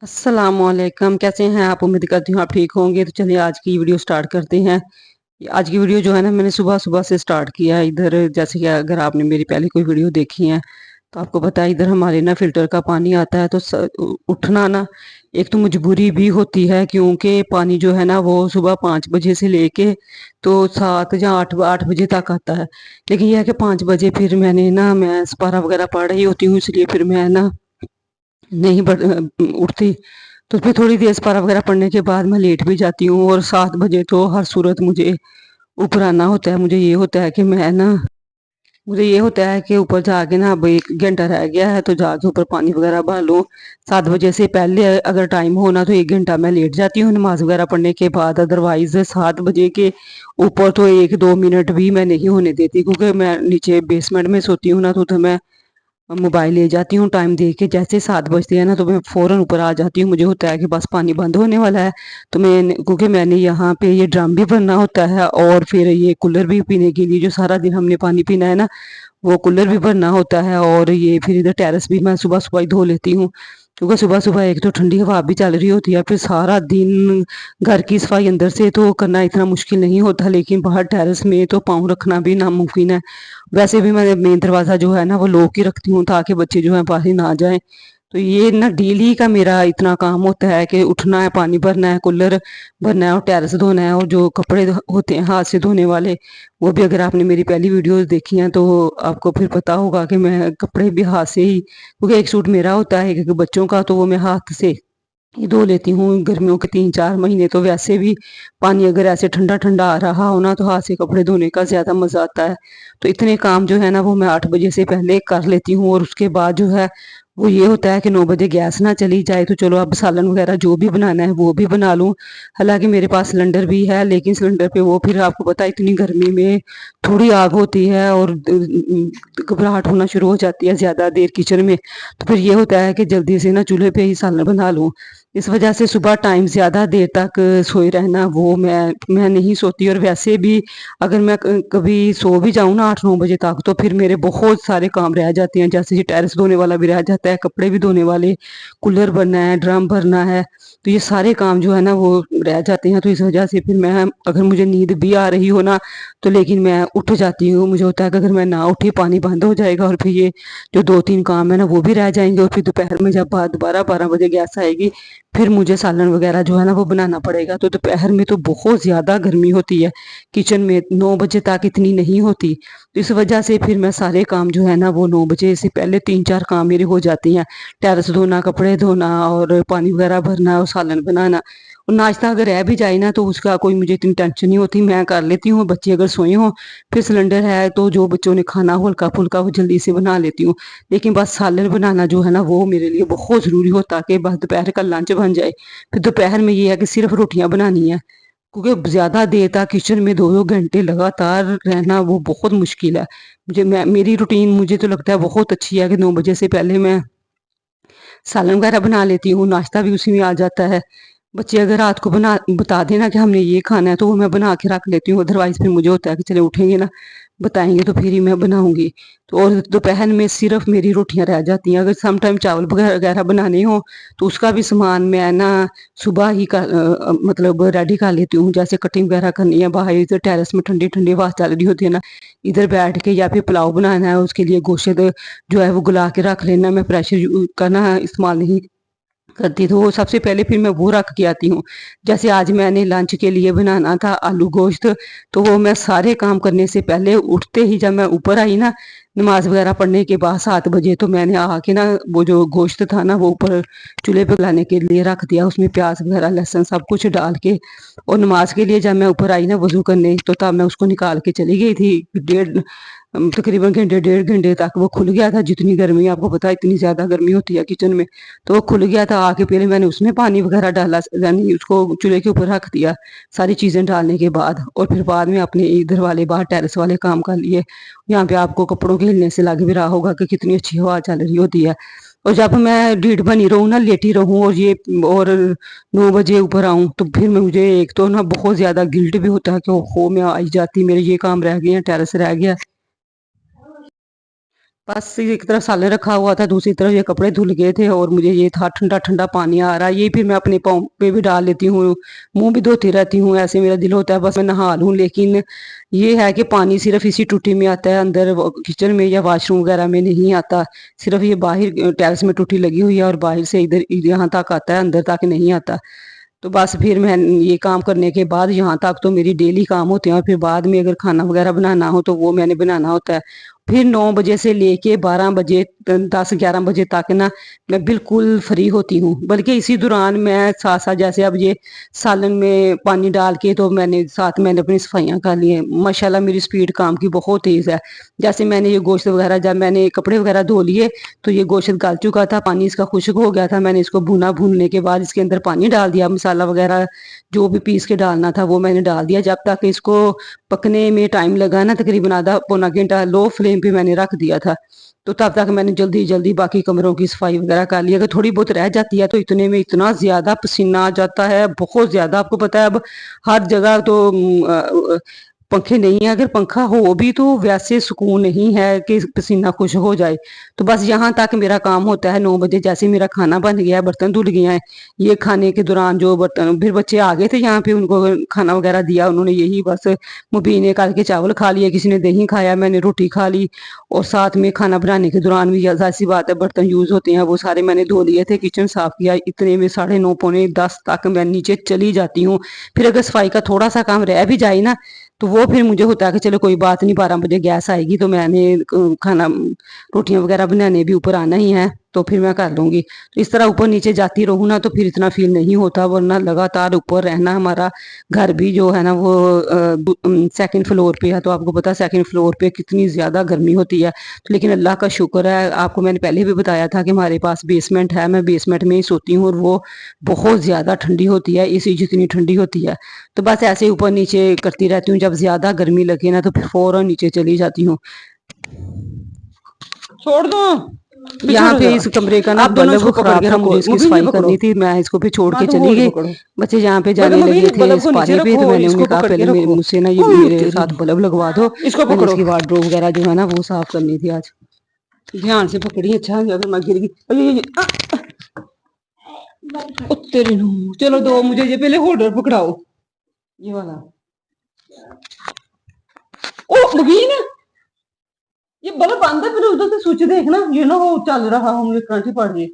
अस्सलामुअलैकुम। कैसे हैं आप? उम्मीद करती हूँ आप ठीक होंगे। तो चलिए आज की वीडियो स्टार्ट करते हैं। आज की वीडियो जो है ना, मैंने सुबह सुबह से स्टार्ट किया है। इधर जैसे कि अगर आपने मेरी पहले कोई वीडियो देखी है तो आपको पता है, इधर हमारे ना फिल्टर का पानी आता है। तो उठना ना एक तो मजबूरी भी होती है, क्योंकि पानी जो है ना वो सुबह 5 बजे से लेके तो 7 या 8 बजे तक आता है। लेकिन यह है कि 5 बजे फिर मैं सपारा वगैरह पढ़ रही होती हूँ, इसलिए फिर मैं ना नहीं उठती। तो फिर थोड़ी देर सपारा वगैरह पढ़ने के बाद मैं लेट भी जाती हूँ, और 7 बजे तो हर सूरत मुझे ऊपर आना होता है। मुझे ये होता है कि ऊपर जाके ना, अब 1 घंटा रह गया है तो जाके ऊपर पानी वगैरह भर लूँ। 7 बजे से पहले अगर टाइम हो ना तो 1 घंटा मैं लेट जाती हूँ नमाज वगैरह पढ़ने के बाद। अदरवाइज 7 बजे के ऊपर तो 1-2 मिनट भी मैं नहीं होने देती, क्योंकि मैं नीचे बेसमेंट में सोती हूँ ना, तो उधर मैं मोबाइल ले जाती हूँ टाइम देख के। जैसे 7 बजते हैं ना तो मैं फ़ौरन ऊपर आ जाती हूँ। मुझे होता है कि बस पानी बंद होने वाला है, तो क्योंकि मैंने यहाँ पे ये ड्रम भी भरना होता है, और फिर ये कूलर भी पीने के लिए, जो सारा दिन हमने पानी पीना है ना, वो कूलर भी भरना होता है। और ये फिर इधर टेरेस भी मैं सुबह सुबह ही धो लेती हूँ, क्योंकि सुबह सुबह एक तो ठंडी हवा भी चल रही होती है, फिर सारा दिन घर की सफाई अंदर से तो करना इतना मुश्किल नहीं होता, लेकिन बाहर टेरेस में तो पाँव रखना भी नामुमकिन है। वैसे भी मैं मेन दरवाज़ा जो है ना वो लॉक ही रखती हूँ, ताकि बच्चे जो है बाहर ना जाएं। तो ये ना डेली का मेरा इतना काम होता है कि उठना है, पानी भरना है, कूलर भरना है, और टेरेस धोना है। और जो कपड़े होते हैं हाथ से धोने वाले, वो भी अगर आपने मेरी पहली वीडियोस देखी हैं तो आपको फिर पता होगा कि मैं कपड़े भी हाथ से ही, क्योंकि एक सूट मेरा होता है, एक बच्चों का, तो वो मैं हाथ से ही धो लेती हूँ। गर्मियों के 3-4 महीने तो वैसे भी पानी अगर ऐसे ठंडा ठंडा आ रहा हो ना, तो हाथ से कपड़े धोने का ज़्यादा मज़ा आता है। तो इतने काम जो है ना वो मैं 8 बजे से पहले कर लेती हूँ। और उसके बाद जो है वो ये होता है कि 9 बजे गैस ना चली जाए तो चलो अब सालन वगैरह जो भी बनाना है वो भी बना लूँ। हालांकि मेरे पास सिलेंडर भी है, लेकिन सिलेंडर पे वो फिर आपको पता है इतनी गर्मी में थोड़ी आग होती है, और घबराहट होना शुरू हो जाती है ज़्यादा देर किचन में। तो फिर ये होता है कि जल्दी से ना चूल्हे पे ही सालन बना लूँ। इस वजह से सुबह टाइम ज़्यादा देर तक सोए रहना वो मैं नहीं सोती। और वैसे भी अगर मैं कभी सो भी जाऊँ ना 8-9 बजे तक, तो फिर मेरे बहुत सारे काम रह जाते हैं। जैसे कि टेरेस धोने वाला भी रह जाता है, कपड़े भी धोने वाले, कूलर भरना है, ड्रम भरना है। तो ये सारे काम जो है ना वो रह जाते हैं। तो इस वजह से फिर मैं, अगर मुझे नींद भी आ रही हो ना, तो लेकिन मैं उठ जाती हूँ। मुझे होता है कि अगर मैं ना उठी पानी बंद हो जाएगा, और फिर ये जो 2-3 काम है ना वो भी रह जाएंगे। और फिर दोपहर में जब दोबारा 12 बजे गैस आएगी, फिर मुझे सालन वगैरह जो है ना वो बनाना पड़ेगा। तो दोपहर में तो बहुत ज़्यादा गर्मी होती है किचन में, 9 बजे तक इतनी नहीं होती। तो इस वजह से फिर मैं सारे काम जो है ना वो 9 बजे से पहले 3-4 काम मेरे हो जाती हैं। टेरेस धोना, कपड़े धोना, और पानी वगैरह भरना, और सालन बनाना। और नाश्ता अगर रह भी जाए ना तो उसका कोई मुझे इतनी टेंशन नहीं होती, मैं कर लेती हूँ। बच्चे अगर सोए हों, फिर सिलेंडर है तो जो बच्चों ने खाना हो हल्का फुल्का वो जल्दी से बना लेती हूँ। लेकिन बस सालन बनाना जो है ना वो मेरे लिए बहुत ज़रूरी होता, कि बस दोपहर का लंच बन जाए। फिर दोपहर में ये है कि सिर्फ रोटियां बनानी है, क्योंकि ज़्यादा देर तक किचन में 2-2 घंटे लगातार रहना वो बहुत मुश्किल है। मेरी रूटीन मुझे तो लगता है बहुत अच्छी है, कि 9 बजे से पहले मैं सालन वगैरह बना लेती हूँ, नाश्ता भी उसी में आ जाता है। बच्चे अगर रात को बता देना कि हमने ये खाना है तो वो मैं बना के रख लेती हूँ। अदरवाइज फिर मुझे होता है कि चले उठेंगे ना, बताएंगे तो फिर ही मैं बनाऊंगी। तो और दोपहर में सिर्फ मेरी रोटियां रह जाती हैं। अगर सम टाइम चावल वगैरह बनाने हो तो उसका भी सामान मैं ना सुबह ही मतलब रेडी कर लेती हूँ। जैसे कटिंग वगैरह करनी है, बाहर इधर टेरेस में ठंडी ठंडी हवा चल रही होती है ना, इधर बैठ के, या फिर पुलाव बनाना है उसके लिए गोश्त जो है वो गुला के रख लेना। मैं प्रेशर का ना इस्तेमाल नहीं करती, तो वो सबसे पहले फिर मैं वो रख के आती हूँ। जैसे आज मैंने लंच के लिए बनाना था आलू गोश्त, तो वो मैं सारे काम करने से पहले उठते ही जब मैं ऊपर आई ना, नमाज वगैरह पढ़ने के बाद 7 बजे, तो मैंने आके ना वो जो गोश्त था ना वो ऊपर चूल्हे पे लाने के लिए रख दिया, उसमें प्याज वगैरह लहसुन सब कुछ डाल के। और नमाज के लिए जब मैं ऊपर आई ना वजू करने, तो तब मैं उसको निकाल के चली गई थी। तकरीबन घंटे 1.5 घंटे तक वो खुल गया था। जितनी गर्मी, आपको पता है इतनी ज़्यादा गर्मी होती है किचन में, तो वो खुल गया था। आके पहले मैंने उसमें पानी वगैरह डाला, यानी उसको चूल्हे के ऊपर रख दिया सारी चीज़ें डालने के बाद। और फिर बाद में अपने इधर वाले बाहर टेरेस वाले काम कर लिए। यहाँ पे आपको कपड़ों के हिलने से लग भी रहा होगा कि कितनी अच्छी हवा चल रही होती है। और जब मैं ढीठ बनी रहूँ ना, लेटी रहूँ, और 9 बजे ऊपर आऊँ, तो फिर मुझे एक तो ना बहुत ज़्यादा गिल्ट भी होता है कि ओहो मैं आई जाती, मेरे ये काम रह गए हैं, टेरेस रह गया। बस एक तरफ सालन रखा हुआ था, दूसरी तरफ ये कपड़े धुल गए थे और मुझे ये था ठंडा ठंडा पानी आ रहा है, ये फिर मैं अपने पाँव पे भी डाल लेती हूँ, मुंह भी धोती रहती हूँ। ऐसे मेरा दिल होता है बस मैं नहा लूँ, लेकिन ये है कि पानी सिर्फ इसी टूटी में आता है, अंदर किचन में या वॉशरूम वगैरह में नहीं आता। सिर्फ ये बाहर टाइल्स में टूटी लगी हुई है और बाहर से इधर यहाँ तक आता है, अंदर तक नहीं आता। तो बस फिर मैं ये काम करने के बाद यहाँ तक तो मेरी डेली काम होते हैं, और फिर बाद में अगर खाना वगैरह बनाना हो तो वो मैंने बनाना होता है। फिर 9 बजे से लेके 12 बजे 10-11 बजे तक ना मैं बिल्कुल फ्री होती हूँ। बल्कि इसी दौरान मैं साथ साथ जैसे अब ये सालन में पानी डाल के तो मैंने अपनी सफाइयाँ कर ली हैं। माशाल्लाह मेरी स्पीड काम की बहुत तेज़ है। जैसे मैंने ये गोश्त वगैरह जब मैंने कपड़े वगैरह धो लिए तो ये गोश्त गल चुका था, पानी इसका खुश्क हो गया था। मैंने इसको भूनने के बाद इसके अंदर पानी डाल दिया, मसाला वगैरह जो भी पीस के डालना था वो मैंने डाल दिया। जब तक इसको पकने में टाइम लगा ना, तकरीबन आधा पौना घंटा लो फ्लेम पे मैंने रख दिया था। तो तब तक मैंने जल्दी जल्दी बाकी कमरों की सफाई वगैरह कर ली। अगर थोड़ी बहुत रह जाती है तो इतने में इतना ज्यादा पसीना आ जाता है, बहुत ज्यादा। आपको पता है अब हर जगह तो पंखे नहीं है, अगर पंखा हो भी तो वैसे सुकून नहीं है कि पसीना खुश हो जाए। तो बस यहाँ तक मेरा काम होता है। 9 बजे जैसे मेरा खाना बन गया है, बर्तन धुल गए हैं, ये खाने के दौरान जो बर्तन फिर बच्चे आ गए थे यहाँ पे, उनको खाना वगैरह दिया, उन्होंने यही बस मुबीन ने कल के चावल खा लिए, किसी ने दही खाया, मैंने रोटी खा ली। और साथ में खाना बनाने के दौरान भी जाहिर सी बात है बर्तन यूज होते हैं, वो सारे मैंने धो लिए थे, किचन साफ किया। इतने में 9:30 पौने 10 तक मैं नीचे चली जाती हूँ। फिर अगर सफाई का थोड़ा सा काम रह भी जाए ना तो वो फिर मुझे होता है कि चलो कोई बात नहीं, 12 बजे गैस आएगी तो मैंने खाना रोटियां वगैरह बनाने भी ऊपर आना ही है, तो फिर मैं कर लूंगी। तो इस तरह ऊपर नीचे जाती रहूँ ना तो फिर इतना फील नहीं होता, वरना लगातार ऊपर रहना। हमारा घर भी जो है ना वो सेकंड फ्लोर पे है, तो आपको पता है सेकंड फ्लोर पे कितनी ज्यादा गर्मी होती है। तो लेकिन अल्लाह का शुक्र है, आपको मैंने पहले भी बताया था कि हमारे पास बेसमेंट है, मैं बेसमेंट में ही सोती हूँ और वो बहुत ज्यादा ठंडी होती है, एसी जितनी ठंडी होती है। तो बस ऐसे ऊपर नीचे करती रहती हूँ, जब ज्यादा गर्मी लगे ना तो फिर फौरन नीचे चली जाती हूँ। छोड़ दो यहाँ पे इस कमरे का ना बल्ब खराब था, मुझे इसकी सफाई करनी थी, मैं इसको फिर छोड़ के चली गई। बच्चे यहाँ पे जाने लगे थे इस पानी पे, तो मैंने उन्हें कहा पहले मुझसे ना ये मेरे साथ बल्ब लगवा दो, मैंने इसकी वार्डरोब वगैरह जो है ना वो साफ करनी थी आज। ध्यान से पकड़ी, अच्छा अगर मैं गिर गई। तेरे चलो दो मुझे ये पहले होल्डर पकड़ाओ, ये वाला। ओ मुबीन ये बल्ब बंद है, फिर उधर से स्विच देखना, ये ना वो चल रहा हो मुझे करंट ही पड़ जाए।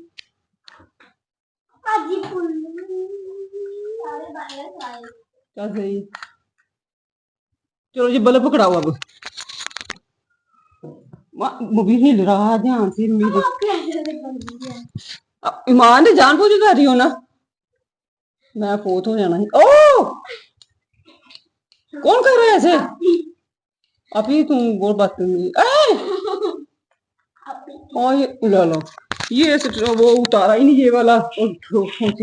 चल सही, चलो ये बल्ब पकड़ाओ अब। मुबीन हिल रहा है, ध्यान से ईमान ने जान बूझ कर रही हो ना, मैं फोत हो जाना है। ओ कौन कर रहा है ऐसे? अभी तुम बहुत बात ये ला लो, ये वो उतारा ही नहीं ये वाला, और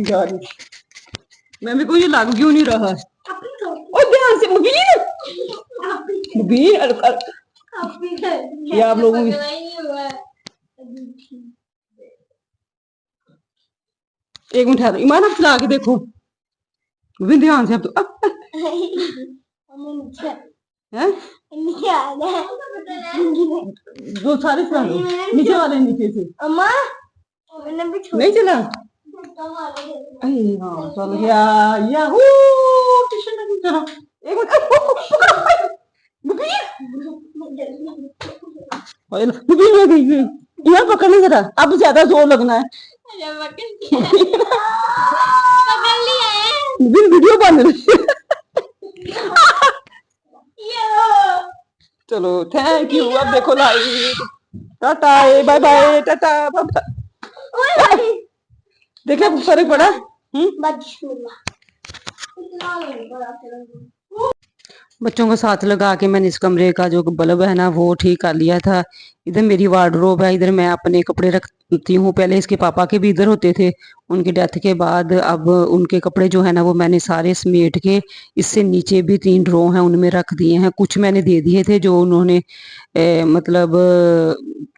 जा रही मैं भी कोई लग क्यों नहीं रहा। और ध्यान से मुबीन, मुबीन ये आप लोगों की एक मिनट ठहरो, ईमान आप चला के देखो, मुबीन ध्यान से। अब तो है दो सारे चला लो, नीचे वाले नीचे से नहीं चला। हाँ चल गया, याहू चलो एक मिनट यहाँ पकड़ने जरा, अब ज्यादा जोर लगना है। वीडियो बन रही है। चलो थैंक यू, अब देखो live, tata bye bye, tata. देखे फर्क पड़ा? बच्चों को साथ लगा के मैंने इस कमरे का जो बल्ब है ना वो ठीक कर लिया था। इधर मेरी वार्डरोब है, इधर मैं अपने कपड़े रखती हूँ। पहले इसके पापा के भी इधर होते थे, उनकी डेथ के बाद अब उनके कपड़े जो है ना वो मैंने सारे समेट के इससे नीचे भी 3 ड्रॉ हैं उनमें रख दिए हैं। कुछ मैंने दे दिए थे जो उन्होंने मतलब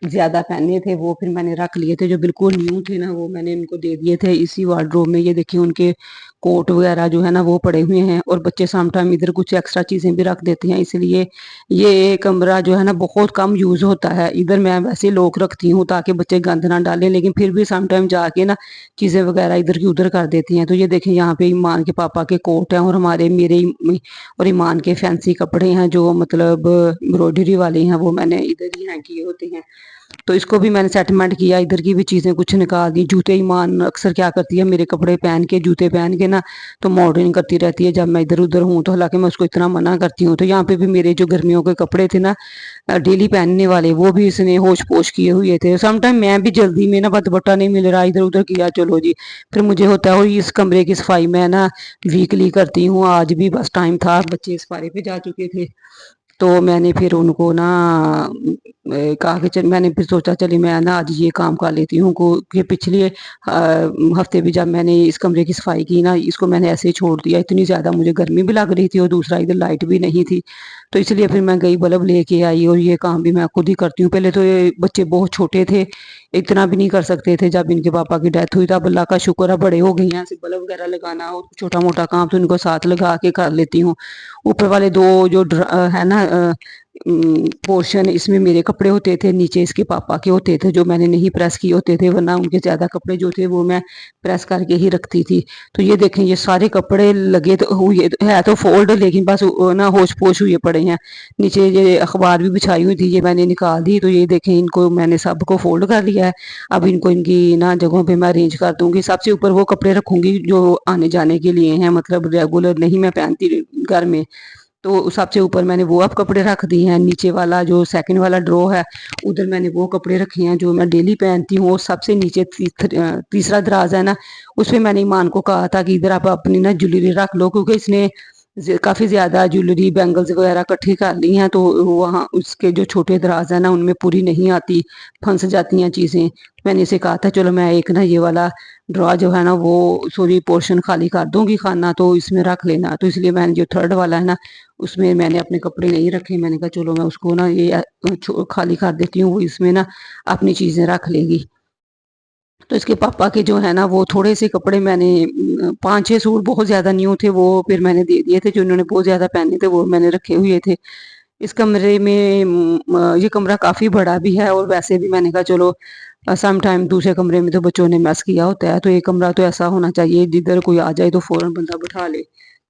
ज्यादा पहने थे, वो फिर मैंने रख लिए थे। जो बिल्कुल न्यू थे ना वो मैंने उनको दे दिए थे इसी वार्डरोब में। ये देखिए उनके कोट वगैरह जो है ना वो पड़े हुए हैं, और बच्चे सम टाइम इधर कुछ एक्स्ट्रा चीजें भी रख देते हैं, इसलिए ये कमरा जो है ना बहुत कम यूज होता है। इधर मैं वैसे लॉक रखती हूँ ताकि बच्चे गंद ना डालें, लेकिन फिर भी सम टाइम जाके ना चीज़ें वगैरह इधर की उधर कर देती हैं। तो ये देखें यहाँ पे ईमान के पापा के कोट हैं और हमारे और ईमान के फैंसी कपड़े हैं जो मतलब एम्ब्रॉयडरी वाले हैं, वो मैंने इधर ही हैंग किए होते हैं। तो इसको भी मैंने सेटलमेंट किया, इधर की भी चीज़ें कुछ निकाल दी। जूते ईमान अक्सर क्या करती है, मेरे कपड़े पहन के जूते पहन के ना तो मॉडर्निंग करती रहती है जब मैं इधर उधर हूँ, तो हालांकि मैं उसको इतना मना करती हूँ। तो यहाँ पे भी मेरे जो गर्मियों के कपड़े थे ना डेली पहनने वाले, वो भी इसने होश पोश किए हुए थे। सम टाइम मैं भी जल्दी में ना दुपट्टा नहीं मिल रहा, इधर उधर किया, चलो जी फिर मुझे होता है इस कमरे की सफाई मैं ना वीकली करती हूँ। आज भी बस टाइम था, बच्चे इस पारे पे जा चुके थे, तो मैंने फिर उनको ना कहा कि चल, मैंने फिर सोचा चलिए मैं ना आज ये काम कर लेती हूँ को कि पिछले हफ्ते भी जब मैंने इस कमरे की सफाई की ना, इसको मैंने ऐसे ही छोड़ दिया। इतनी ज़्यादा मुझे गर्मी भी लग रही थी और दूसरा इधर लाइट भी नहीं थी, तो इसलिए फिर मैं गई बल्ब लेके आई और ये काम भी मैं खुद ही करती हूँ। पहले तो ये बच्चे बहुत छोटे थे, इतना भी नहीं कर सकते थे। जब इनके पापा की डेथ हुई तब अल्लाह का शुक्र है बड़े हो गए हैं, ऐसे बल्ब वगैरह लगाना और छोटा मोटा काम तो इनको साथ लगा के कर लेती हूँ। ऊपर वाले दो जो है ना पोर्शन, इसमें मेरे कपड़े होते थे, नीचे इसके पापा के होते थे जो मैंने नहीं प्रेस किए होते थे, वरना उनके ज़्यादा कपड़े जो थे वो मैं प्रेस करके ही रखती थी। तो ये देखें ये सारे कपड़े लगे तो हुए है तो फोल्ड, लेकिन बस ना होश पोश हुए पड़े हैं। नीचे ये अखबार भी बिछाई हुई थी, ये मैंने निकाल दी। तो ये देखें इनको मैंने सबको फोल्ड कर लिया है। अब इनको इनकी ना जगहों पे मैं अरेंज कर दूंगी। सबसे ऊपर वो कपड़े रखूंगी जो आने जाने के लिए हैं, मतलब रेगुलर नहीं मैं पहनती घर में, तो सबसे ऊपर मैंने वो अब कपड़े रख दिए हैं। नीचे वाला जो सेकंड वाला ड्रॉ है उधर मैंने वो कपड़े रखे हैं जो मैं डेली पहनती हूँ। और सबसे नीचे तीसरा दराज है ना, उसमें मैंने ईमान को कहा था कि इधर आप अपनी ना ज्वेलरी रख लो, क्योंकि इसने काफ़ी ज़्यादा ज्वेलरी बैंगल्स वगैरह इकट्ठी कर ली हैं, तो वहाँ उसके जो छोटे दराज है ना उनमें पूरी नहीं आती, फंस जाती हैं चीज़ें। मैंने इसे कहा था चलो मैं एक ना ये वाला ड्रॉ जो है ना वो सॉरी पोर्शन खाली कर दूंगी खाना, तो इसमें रख लेना। तो इसलिए मैंने जो थर्ड वाला है ना उसमें मैंने अपने कपड़े नहीं रखे, मैंने कहा चलो मैं उसको ना ये खाली कर देती हूँ, वो इसमें ना अपनी चीज़ें रख लेगी। तो इसके पापा के जो है ना वो थोड़े से कपड़े मैंने 5-6 सूट बहुत ज़्यादा न्यू थे, वो फिर मैंने दे दिए थे। जो उन्होंने बहुत ज़्यादा पहने थे वो मैंने रखे हुए थे। इस कमरे में ये कमरा काफ़ी बड़ा भी है, और वैसे भी मैंने कहा चलो सम टाइम दूसरे कमरे में तो बच्चों ने मैस किया होता है, तो ये कमरा तो ऐसा होना चाहिए जिधर कोई आ जाए तो फौरन बंदा बिठा ले।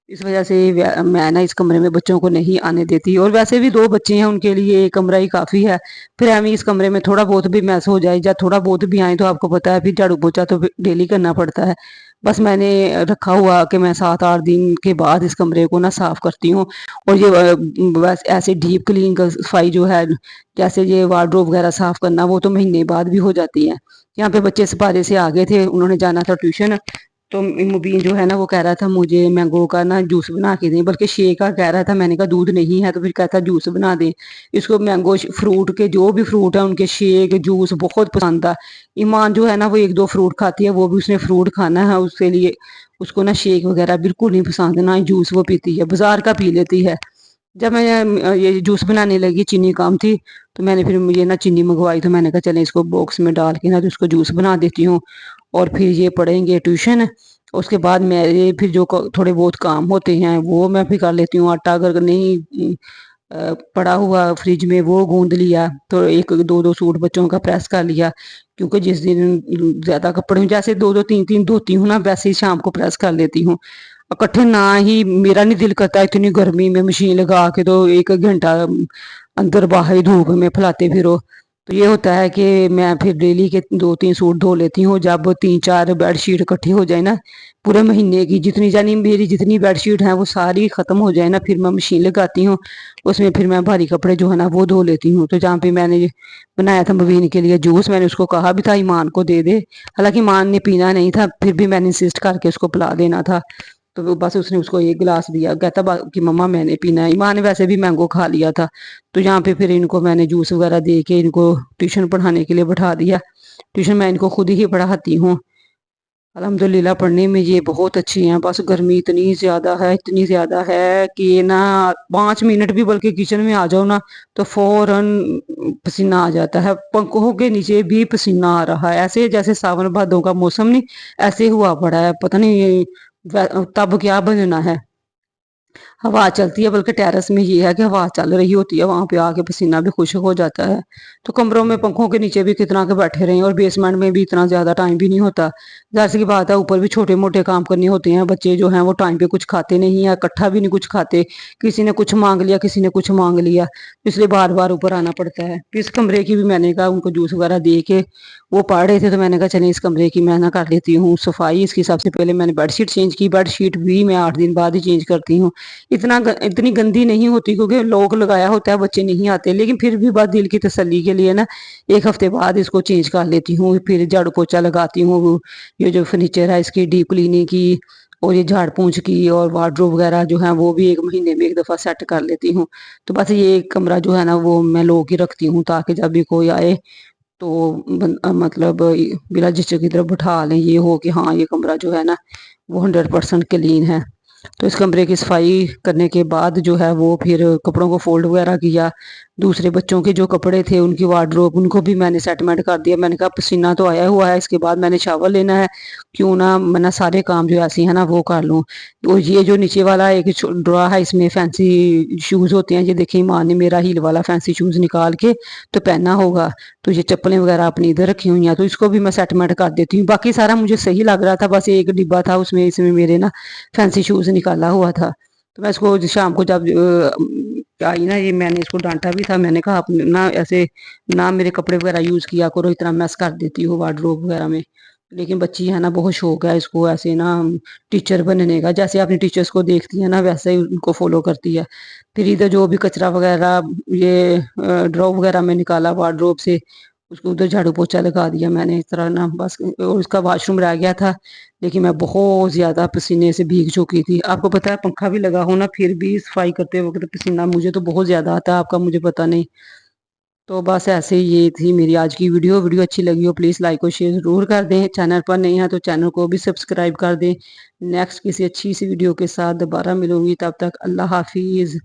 इस वजह से मैं ना इस कमरे में बच्चों को नहीं आने देती, और वैसे भी 2 बच्चे हैं उनके लिए एक कमरा ही काफ़ी है। फिर हमें इस कमरे में थोड़ा बहुत भी मैस हो जाए या थोड़ा बहुत भी आए तो आपको पता है फिर झाड़ू पोछा तो डेली करना पड़ता है। बस मैंने रखा हुआ कि मैं 7-8 दिन के बाद इस कमरे को ना साफ़ करती हूँ। और ये बस ऐसे डीप क्लीन सफाई जो है, जैसे ये वार्डरोब वगैरह साफ़ करना, वो तो महीने बाद भी हो जाती है। यहाँ पे बच्चे सपारे से आ गए थे, उन्होंने जाना था ट्यूशन, तो मुबीन जो है ना वो कह रहा था मुझे मैंगो का ना जूस बना के दें, बल्कि शेक का कह रहा था। मैंने कहा दूध नहीं है, तो फिर कहता जूस बना दें इसको। मैंगो फ्रूट के जो भी फ्रूट है उनके शेक जूस बहुत पसंद था। ईमान जो है ना वो 1-2 फ्रूट खाती है, वो भी उसने फ्रूट खाना है, उसके लिए उसको ना शेक वगैरह बिल्कुल नहीं पसंद, ना ही जूस वो पीती है, बाजार का पी लेती है। जब मैं ये जूस बनाने लगी चीनी कम थी, तो मैंने फिर ये ना चीनी मंगवाई, तो मैंने कहा चले इसको बॉक्स में डाल के ना तो उसको जूस बना देती हूँ। और फिर ये पढ़ेंगे ट्यूशन, उसके बाद मेरे फिर जो थोड़े बहुत काम होते हैं वो मैं भी कर लेती हूँ। आटा अगर नहीं पड़ा हुआ फ्रिज में वो गूंद लिया, तो 1-2 सूट बच्चों का प्रेस कर लिया, क्योंकि जिस दिन ज़्यादा कपड़े हों जैसे 2-2 3-3 धोती हूँ ना, वैसे ही शाम को प्रेस कर लेती हूँ। इकट्ठे ना ही मेरा नहीं दिल करता इतनी गर्मी में मशीन लगा के तो 1 घंटा अंदर बाहर धूप में फैलाते फिरो। तो ये होता है कि मैं फिर डेली के 2-3 सूट धो लेती हूँ। जब 3-4 बेडशीट इकट्ठी हो जाए ना पूरे महीने की, जितनी जानी मेरी जितनी बेडशीट हैं वो सारी ख़त्म हो जाए ना, फिर मैं मशीन लगाती हूँ, उसमें फिर मैं भारी कपड़े जो है ना वो धो लेती हूँ। तो जहाँ पे मैंने बनाया था मवीन के लिए जूस, मैंने उसको कहा भी था ईमान को दे दे, हालांकि ईमान ने पीना नहीं था, फिर भी मैंने इंसिस्ट करके उसको पिला देना था। तो वो बस उसने उसको 1 गिलास दिया, कहता कि मम्मा मैंने पीना है। ईमान ने वैसे भी मैंगो खा लिया था। तो यहाँ पे फिर इनको मैंने जूस वगैरह दे के इनको ट्यूशन पढ़ाने के लिए बैठा दिया। ट्यूशन मैं इनको खुद ही पढ़ाती हूँ। अल्हम्दुलिल्लाह पढ़ने में ये बहुत अच्छी हैं, बस गर्मी इतनी ज़्यादा है कि ना 5 मिनट भी बल्कि किचन में आ जाओ ना तो फौरन पसीना आ जाता है, पंखों के नीचे भी पसीना आ रहा है, ऐसे जैसे सावन भादों का मौसम नहीं ऐसे हुआ पड़ा है, पता नहीं तब क्या बनना है। हवा चलती है, बल्कि टेरेस में ये है कि हवा चल रही होती है, वहां पे आके पसीना भी खुश्क हो जाता है। तो कमरों में पंखों के नीचे भी कितना के बैठे रहे, और बेसमेंट में भी इतना ज्यादा टाइम भी नहीं होता। जैसे की बात है, ऊपर भी छोटे मोटे काम करने होते हैं, बच्चे जो हैं वो टाइम पे कुछ खाते नहीं है, इकट्ठा भी नहीं कुछ खाते, किसी ने कुछ मांग लिया, किसी ने कुछ मांग लिया, इसलिए बार बार ऊपर आना पड़ता है। इस कमरे की भी मैंने कहा, उनको जूस वगैरह दे के वो पढ़ रहे थे, तो मैंने कहा चलिए इस कमरे की मैं ना कर लेती हूँ सफाई। इसकी सबसे पहले मैंने बेडशीट चेंज की, बेडशीट भी मैं 8 दिन बाद ही चेंज करती हूँ। इतनी गंदी नहीं होती, क्योंकि लॉक लगाया होता है, बच्चे नहीं आते, लेकिन फिर भी बात दिल की तसल्ली के लिए ना 1 हफ्ते बाद इसको चेंज कर लेती हूँ, फिर झाड़ू पोछा लगाती हूँ। ये जो फर्नीचर है इसकी डीप क्लीनिंग की, और ये झाड़ पोंछ की, और वार्डरोब वगैरह जो है वो भी 1 महीने में 1 दफा सेट कर लेती हूँ। तो बस ये कमरा जो है ना वो मैं लोग ही रखती हूँ, ताकि जब भी कोई आए तो मतलब बिना झिझक की तरफ बैठा लें, ये हो कि हाँ ये कमरा जो है ना वो 100% क्लीन है। तो इस कमरे की सफाई करने के बाद जो है वो फिर कपड़ों को फोल्ड वगैरह किया। दूसरे बच्चों के जो कपड़े थे उनकी वार्डरोब, उनको भी मैंने सेटमेंट कर दिया। मैंने कहा पसीना तो आया हुआ है, इसके बाद मैंने शावर लेना है, क्यों ना मैं सारे काम जो ऐसे है ना वो कर लूँ। तो ये जो नीचे वाला एक ड्रा है, इसमें फैंसी शूज़ होते हैं। ये देखिए माँ ने मेरा हील वाला फैंसी शूज़ निकाल के तो पहना होगा। तो ये चप्पलें वगैरह अपनी इधर रखी हुई हैं, तो इसको भी मैं सेटमेंट कर देती हूँ। बाकी सारा मुझे सही लग रहा था, बस एक डिब्बा था उसमें, इसमें मेरे ना फैंसी शूज निकाला हुआ था। तो मैं इसको शाम को जब आई ना, ये मैंने इसको डांटा भी था, मैंने कहा आप ना ऐसे ना मेरे कपड़े वगैरह यूज किया करो, इतना मैस कर देती हो वार्डरोब वगैरह में। लेकिन बच्ची है ना बहुत शौक है इसको ऐसे ना टीचर बनने का, जैसे अपने टीचर्स को देखती है ना वैसे ही उनको फॉलो करती है। फिर इधर जो भी कचरा वगैरह ये ड्रॉ वगैरह में निकाला वार्डरोब से, उसको उधर झाड़ू पोछा लगा दिया मैंने इस तरह ना बस। और उसका वॉशरूम रह गया था, लेकिन मैं बहुत ज्यादा पसीने से भीग चुकी थी। आपको पता है पंखा भी लगा हो ना, फिर भी सफाई करते वक्त पसीना मुझे तो बहुत ज्यादा आता है, आपका मुझे पता नहीं। तो बस ऐसे ही ये थी मेरी आज की वीडियो। वीडियो अच्छी लगी हो प्लीज़ लाइक और शेयर ज़रूर कर दें। चैनल पर नहीं है तो चैनल को भी सब्सक्राइब कर दें। नेक्स्ट किसी अच्छी सी वीडियो के साथ दोबारा मिलूंगी, तब तक अल्लाह हाफिज़।